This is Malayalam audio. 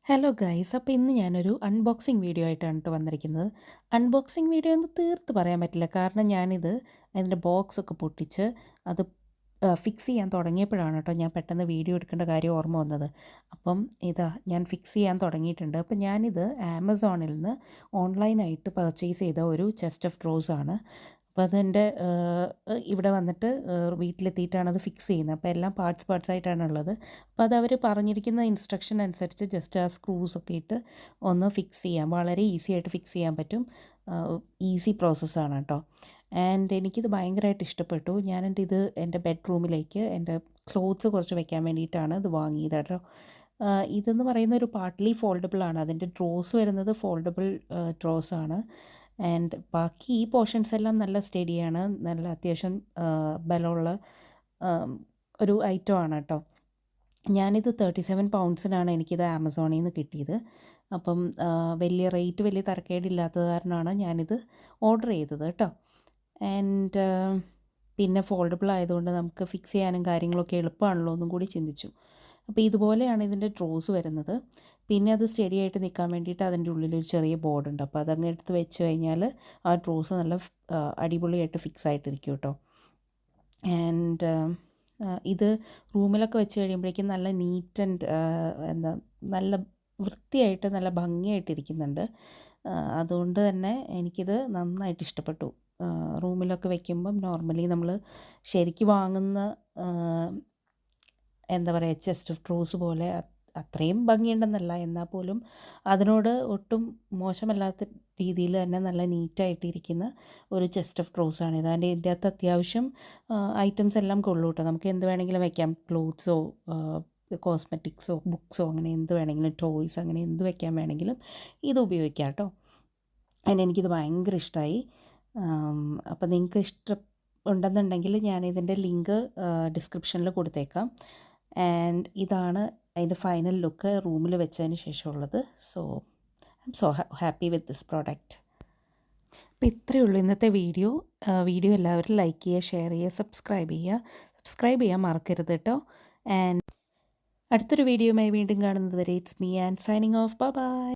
ഹലോ ഗൈസ്, അപ്പോൾ ഇന്ന് ഞാനൊരു അൺബോക്സിങ് വീഡിയോ ആയിട്ടാണ് കേട്ടോ വന്നിരിക്കുന്നത്. അൺബോക്സിങ് വീഡിയോ എന്ന് തീർത്ത് പറയാൻ പറ്റില്ല, കാരണം ഞാനിത് അതിൻ്റെ ബോക്സൊക്കെ പൊട്ടിച്ച് അത് ഫിക്സ് ചെയ്യാൻ തുടങ്ങിയപ്പോഴാണ് കേട്ടോ ഞാൻ പെട്ടെന്ന് വീഡിയോ എടുക്കേണ്ട കാര്യം ഓർമ്മ വന്നത്. അപ്പം ഇതാ ഞാൻ ഫിക്സ് ചെയ്യാൻ തുടങ്ങിയിട്ടുണ്ട്. അപ്പം ഞാനിത് ആമസോണിൽ നിന്ന് ഓൺലൈനായിട്ട് പർച്ചേസ് ചെയ്ത ഒരു ചെസ്റ്റ് ഓഫ് ഡ്രോസ് ആണ്. അപ്പോൾ അതെൻ്റെ ഇവിടെ വന്നിട്ട് വീട്ടിലെത്തിയിട്ടാണ് അത് ഫിക്സ് ചെയ്യുന്നത്. അപ്പോൾ എല്ലാം പാർട്സ് ആയിട്ടാണ് ഉള്ളത്. അപ്പോൾ അത് അവർ പറഞ്ഞിരിക്കുന്ന ഇൻസ്ട്രക്ഷൻ അനുസരിച്ച് ജസ്റ്റ് ആ സ്ക്രൂസൊക്കെ ഇട്ട് ഒന്ന് ഫിക്സ് ചെയ്യാം. വളരെ ഈസി ആയിട്ട് ഫിക്സ് ചെയ്യാൻ പറ്റും. ഈസി പ്രോസസ്സാണ് കേട്ടോ. ആൻഡ് എനിക്കിത് ഭയങ്കരമായിട്ട് ഇഷ്ടപ്പെട്ടു. ഇത് എൻ്റെ ബെഡ്റൂമിലേക്ക് എൻ്റെ ക്ലോത്ത്സ് കുറച്ച് വെക്കാൻ വേണ്ടിയിട്ടാണ് ഇത് വാങ്ങിയത് കേട്ടോ. ഇതെന്ന് പറയുന്ന ഒരു പാർട്ട്ലി ഫോൾഡബിൾ ആണ്. അതിൻ്റെ ഡ്രോസ് വരുന്നത് ഫോൾഡബിൾ ഡ്രോസ് ആണ്. ആൻഡ് ബാക്കി ഈ പോർഷൻസ് എല്ലാം നല്ല സ്റ്റഡിയാണ്, നല്ല അത്യാവശ്യം ബലമുള്ള ഒരു ഐറ്റം ആണ് കേട്ടോ. ഞാനിത് 37 പൗണ്ട്സിനാണ് എനിക്കിത് ആമസോണിൽ നിന്ന് കിട്ടിയത്. അപ്പം വലിയ തരക്കേടില്ലാത്തത് കാരണമാണ് ഞാനിത് ഓർഡർ ചെയ്തത് കേട്ടോ. ആൻഡ് പിന്നെ ഫോൾഡബിൾ ആയതുകൊണ്ട് നമുക്ക് ഫിക്സ് ചെയ്യാനും കാര്യങ്ങളൊക്കെ എളുപ്പമാണല്ലോ എന്നും കൂടി ചിന്തിച്ചു. അപ്പോൾ ഇതുപോലെയാണ് ഇതിൻ്റെ ഡ്രോസ് വരുന്നത്. പിന്നെ അത് സ്റ്റഡി ആയിട്ട് നിൽക്കാൻ വേണ്ടിയിട്ട് അതിൻ്റെ ഉള്ളിലൊരു ചെറിയ ബോർഡുണ്ട്. അപ്പോൾ അതങ്ങ് എടുത്ത് വെച്ച് കഴിഞ്ഞാൽ ആ ഡ്രോസ് നല്ല അടിപൊളിയായിട്ട് ഫിക്സ് ആയിട്ടിരിക്കും കേട്ടോ. ആൻഡ് ഇത് റൂമിലൊക്കെ വെച്ച് കഴിയുമ്പോഴേക്കും നല്ല നീറ്റ് ആൻഡ് നല്ല വൃത്തിയായിട്ട് നല്ല ഭംഗിയായിട്ടിരിക്കുന്നുണ്ട്. അതുകൊണ്ട് തന്നെ എനിക്കിത് നന്നായിട്ട് ഇഷ്ടപ്പെട്ടു. റൂമിലൊക്കെ വെക്കുമ്പം നോർമലി നമ്മൾ ശരിക്ക് വാങ്ങുന്ന എന്താ പറയുക, ചെസ്റ്റ് ഓഫ് ഡ്രോസ് പോലെ അത്രയും ഭംഗിയുണ്ടെന്നല്ല, എന്നാൽ പോലും അതിനോട് ഒട്ടും മോശമല്ലാത്ത രീതിയിൽ തന്നെ നല്ല നീറ്റായിട്ടിരിക്കുന്ന ഒരു ചെസ്റ്റ് ഓഫ് ഡ്രോസാണ് ഇത്. ഇതിൻ്റെ അകത്ത് അത്യാവശ്യം ഐറ്റംസ് എല്ലാം കൊള്ളൂ കേട്ടോ. നമുക്ക് എന്ത് വേണമെങ്കിലും വയ്ക്കാം. ക്ലോത്ത്സോ കോസ്മെറ്റിക്സോ ബുക്സോ അങ്ങനെ എന്ത് വേണമെങ്കിലും, ടോയ്സ് അങ്ങനെ എന്ത് വയ്ക്കാൻ വേണമെങ്കിലും ഇത് ഉപയോഗിക്കാം കേട്ടോ. എനിക്കിത് ഭയങ്കര ഇഷ്ടമായി. അപ്പോൾ നിങ്ങൾക്ക് ഇഷ്ടം ഉണ്ടെന്നുണ്ടെങ്കിൽ ഞാനിതിൻ്റെ ലിങ്ക് ഡിസ്ക്രിപ്ഷനിൽ കൊടുത്തേക്കാം. ആൻഡ് ഇതാണ് അതിൻ്റെ ഫൈനൽ ലുക്ക് റൂമിൽ വെച്ചതിന് ശേഷമുള്ളത്. So I am so happy with this product. അപ്പോൾ ഇത്രയേ ഉള്ളൂ ഇന്നത്തെ വീഡിയോ. എല്ലാവരും ലൈക്ക് ചെയ്യുക, ഷെയർ ചെയ്യുക, സബ്സ്ക്രൈബ് ചെയ്യാൻ മറക്കരുത് കേട്ടോ. ആൻഡ് അടുത്തൊരു വീഡിയോയുമായി വീണ്ടും കാണുന്നത് വരെ it's me and signing off. By.